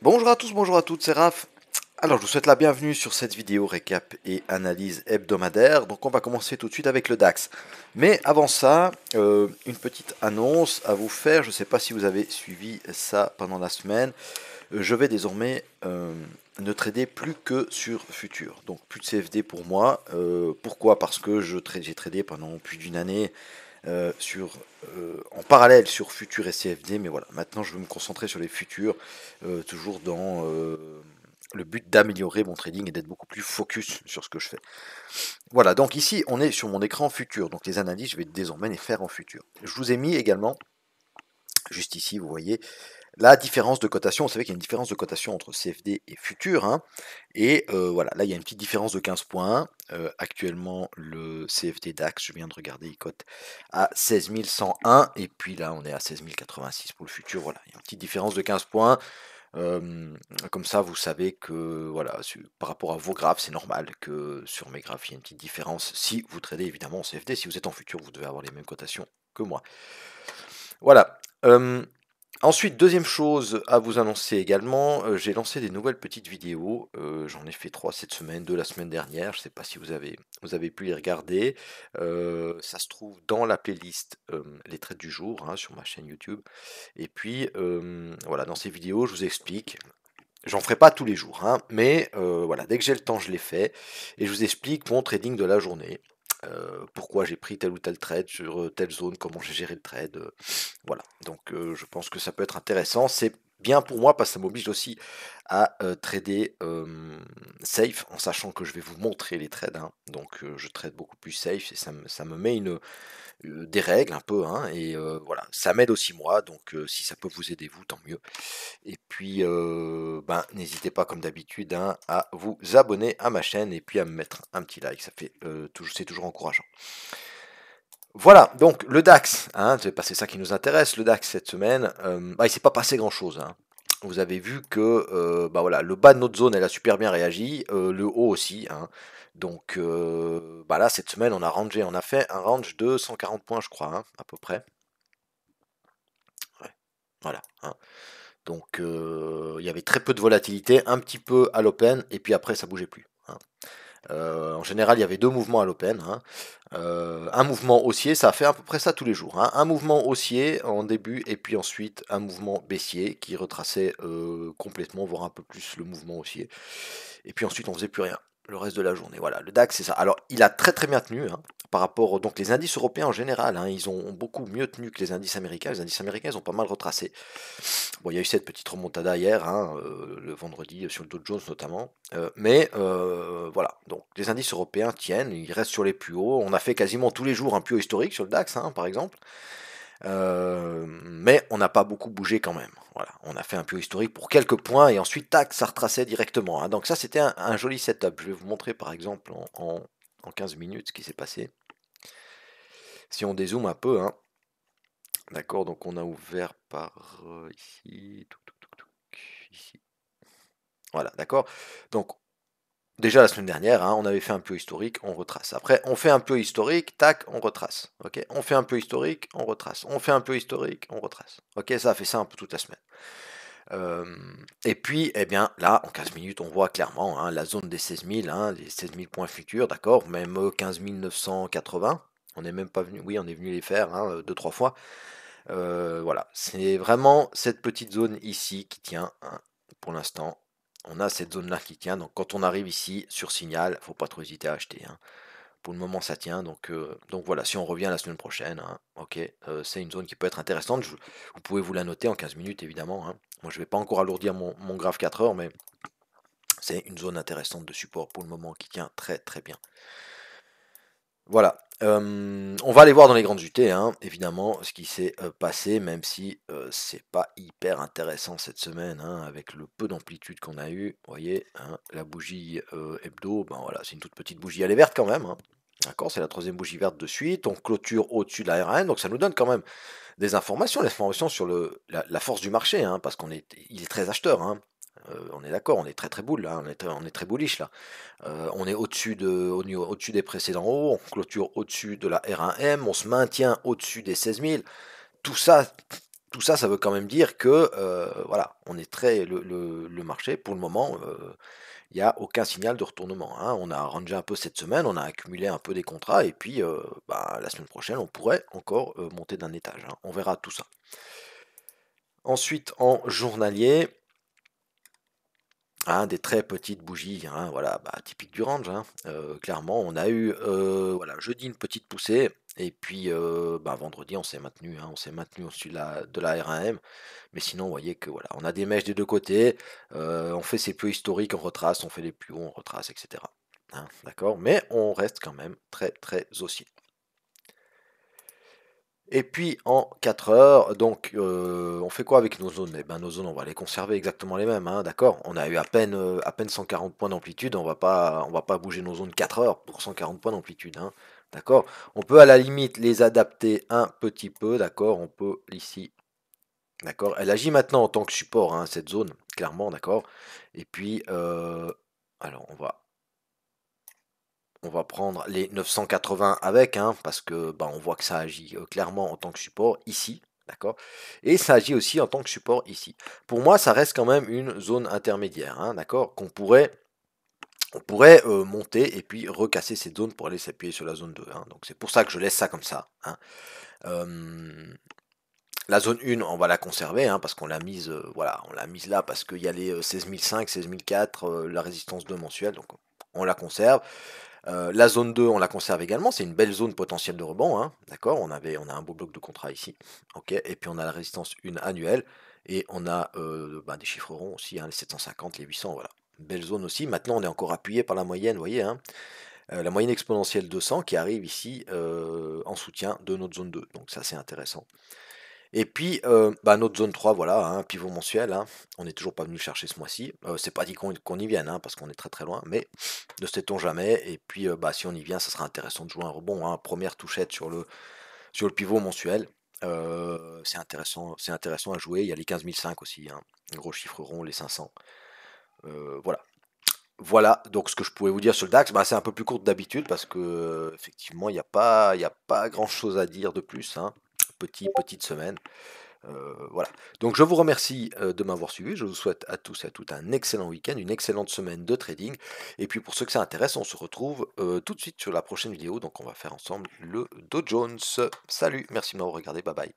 Bonjour à tous, bonjour à toutes, c'est Raph. Alors je vous souhaite la bienvenue sur cette vidéo récap et analyse hebdomadaire. Donc on va commencer tout de suite avec le DAX. Mais avant ça, une petite annonce à vous faire. Je ne sais pas si vous avez suivi ça pendant la semaine. Je vais désormais ne trader plus que sur futur. Donc plus de CFD pour moi. Pourquoi? Parce que j'ai tradé pendant plus d'une année en parallèle sur futur et CFD, mais voilà, maintenant je veux me concentrer sur les futurs, toujours dans le but d'améliorer mon trading et d'être beaucoup plus focus sur ce que je fais. Voilà, donc ici on est sur mon écran futur, donc les analyses je vais désormais les faire en futur. Je vous ai mis également, juste ici vous voyez, la différence de cotation. Vous savez qu'il y a une différence de cotation entre CFD et futur, hein, et voilà, là il y a une petite différence de 15 points. Actuellement le CFD DAX, je viens de regarder, il cote à 16 101, et puis là on est à 16 086 pour le futur. Voilà, il y a une petite différence de 15 points. Comme ça vous savez que voilà, par rapport à vos graphes, c'est normal que sur mes graphes il y ait une petite différence. Si vous tradez évidemment en CFD, si vous êtes en futur, vous devez avoir les mêmes cotations que moi. Voilà. Ensuite, deuxième chose à vous annoncer également, j'ai lancé des nouvelles petites vidéos. J'en ai fait 3 cette semaine, 2 la semaine dernière. Je ne sais pas si vous avez pu les regarder. Ça se trouve dans la playlist les trades du jour, hein, sur ma chaîne YouTube. Et puis voilà, dans ces vidéos, je vous explique. J'en ferai pas tous les jours, hein, mais voilà, dès que j'ai le temps, je les fais. Et je vous explique mon trading de la journée. Pourquoi j'ai pris tel ou tel trade sur telle zone, comment j'ai géré le trade. Voilà, donc je pense que ça peut être intéressant. C'est bien pour moi parce que ça m'oblige aussi à trader safe, en sachant que je vais vous montrer les trades, hein. Donc je trade beaucoup plus safe et ça me met des règles un peu, hein, et voilà, ça m'aide aussi moi, donc si ça peut vous aider vous, tant mieux. Et puis ben, n'hésitez pas comme d'habitude, hein, à vous abonner à ma chaîne et puis à me mettre un petit like, ça fait c'est toujours encourageant. Voilà, donc le DAX, hein, c'est ça qui nous intéresse, le DAX cette semaine, bah, il s'est pas passé grand chose, hein. Vous avez vu que bah voilà, le bas de notre zone elle a super bien réagi, le haut aussi, hein. Donc bah là cette semaine on a fait un range de 140 points je crois, hein, à peu près. Ouais, voilà, hein. Donc il y avait très peu de volatilité, un petit peu à l'open, et puis après ça bougeait plus, hein. En général, il y avait 2 mouvements à l'open, hein. Un mouvement haussier, ça a fait à peu près ça tous les jours, hein. Un mouvement haussier en début, et puis ensuite un mouvement baissier qui retraçait complètement, voire un peu plus le mouvement haussier. Et puis ensuite, on faisait plus rien le reste de la journée. Voilà, le DAX, c'est ça. Alors, il a très bien tenu, hein, par rapport. Donc, les indices européens en général, hein, ils ont beaucoup mieux tenu que les indices américains. Les indices américains, ils ont pas mal retracé. Bon, il y a eu cette petite remontada hier, hein, le vendredi, sur le Dow Jones notamment. Mais voilà, donc les indices européens tiennent, ils restent sur les plus hauts. On a fait quasiment tous les jours un plus haut historique sur le DAX, hein, par exemple. Mais on n'a pas beaucoup bougé quand même. Voilà, on a fait un plus haut historique pour quelques points et ensuite, tac, ça retraçait directement, hein. Donc ça, c'était un joli setup. Je vais vous montrer par exemple en 15 minutes ce qui s'est passé. Si on dézoome un peu, hein. D'accord, donc on a ouvert par ici, ici. Voilà, d'accord. Donc déjà la semaine dernière, hein, on avait fait un peu historique, on retrace. Après, on fait un peu historique, tac, on retrace. Ok, on fait un peu historique, on retrace. On fait un peu historique, on retrace. Ok, ça a fait ça un peu toute la semaine. Et puis, eh bien, là, en 15 minutes, on voit clairement, hein, la zone des 16 000, hein, les 16 000 points futurs, d'accord, même 15 980. On n'est même pas venu, oui, on est venu les faire, hein, 2-3 fois. Voilà, c'est vraiment cette petite zone ici qui tient, hein, pour l'instant. On a cette zone là qui tient, donc quand on arrive ici sur signal, faut pas trop hésiter à acheter, hein. Pour le moment ça tient, donc voilà, si on revient la semaine prochaine, hein, ok, c'est une zone qui peut être intéressante. Vous pouvez vous la noter en 15 minutes évidemment, hein. Moi je vais pas encore alourdir mon graphe 4 heures, mais c'est une zone intéressante de support pour le moment qui tient très bien. Voilà. On va aller voir dans les grandes UT, hein, évidemment, ce qui s'est passé, même si c'est pas hyper intéressant cette semaine, hein, avec le peu d'amplitude qu'on a eu. Vous voyez, hein, la bougie hebdo, ben voilà, c'est une toute petite bougie, elle est verte quand même, hein. D'accord, c'est la troisième bougie verte de suite. On clôture au-dessus de la RN, donc ça nous donne quand même des informations sur la force du marché, hein, parce il est très acheteur, hein. On est d'accord, on est très très bull là, on est très bullish là. On est au-dessus des précédents hauts, on clôture au-dessus de la R1M, on se maintient au-dessus des 16 000. Tout ça, tout ça, ça veut quand même dire que voilà, on est très le marché pour le moment. Il n'y a aucun signal de retournement, hein. On a rangé un peu cette semaine, on a accumulé un peu des contrats, et puis bah, la semaine prochaine, on pourrait encore monter d'un étage, hein. On verra tout ça. Ensuite, en journalier, hein, des très petites bougies, hein, voilà, bah, typique du range, hein. Clairement, on a eu voilà, jeudi une petite poussée, et puis bah, vendredi, on s'est maintenu au-dessus de la R1M. Mais sinon, vous voyez que voilà, on a des mèches des deux côtés, on fait ses plus historiques, on retrace, on fait les plus hauts, on retrace, etc. Hein, d'accord? Mais on reste quand même très très haussier. Et puis en 4 heures, donc on fait quoi avec nos zones? Eh ben nos zones, on va les conserver exactement les mêmes, hein, d'accord? On a eu à peine 140 points d'amplitude, on va pas bouger nos zones 4 heures pour 140 points d'amplitude, hein, d'accord? On peut à la limite les adapter un petit peu, d'accord? On peut ici. D'accord? Elle agit maintenant en tant que support, hein, cette zone, clairement, d'accord? Et puis, alors on va prendre les 980 avec, hein, parce que bah, on voit que ça agit clairement en tant que support ici, d'accord? Et ça agit aussi en tant que support ici. Pour moi, ça reste quand même une zone intermédiaire, hein, d'accord? On pourrait monter et puis recasser cette zone pour aller s'appuyer sur la zone 2, hein. Donc c'est pour ça que je laisse ça comme ça, hein. Euh, La zone 1, on va la conserver, hein, parce qu'on l'a mise, voilà, on l'a mise là parce qu'il y a les 16005, 16004, la résistance 2 mensuelle, donc on la conserve. La zone 2, on la conserve également, c'est une belle zone potentielle de rebond, hein, d'accord? On a un beau bloc de contrat ici, ok? Et puis on a la résistance 1 annuelle, et on a bah, des chiffres ronds aussi, hein, les 750, les 800, voilà. Belle zone aussi. Maintenant, on est encore appuyé par la moyenne, vous voyez, hein, la moyenne exponentielle 200 qui arrive ici en soutien de notre zone 2. Donc ça, c'est intéressant. Et puis, bah, notre zone 3, voilà, hein, pivot mensuel, hein, on n'est toujours pas venu chercher ce mois-ci. C'est pas dit qu'on y vienne, hein, parce qu'on est très très loin, mais ne sait-on jamais. Et puis, bah, si on y vient, ça sera intéressant de jouer un rebond, hein. Première touchette sur le pivot mensuel. C'est intéressant à jouer. Il y a les 15005 aussi, hein, gros chiffre rond, les 500. Voilà. Voilà, donc ce que je pouvais vous dire sur le DAX, bah, c'est un peu plus court que d'habitude parce que effectivement, il y a pas grand-chose à dire de plus, hein. Petite semaine. Voilà. Donc je vous remercie de m'avoir suivi. Je vous souhaite à tous et à toutes un excellent week-end, une excellente semaine de trading. Et puis pour ceux que ça intéresse, on se retrouve tout de suite sur la prochaine vidéo. Donc on va faire ensemble le Dow Jones. Salut, merci de m'avoir regardé. Bye bye.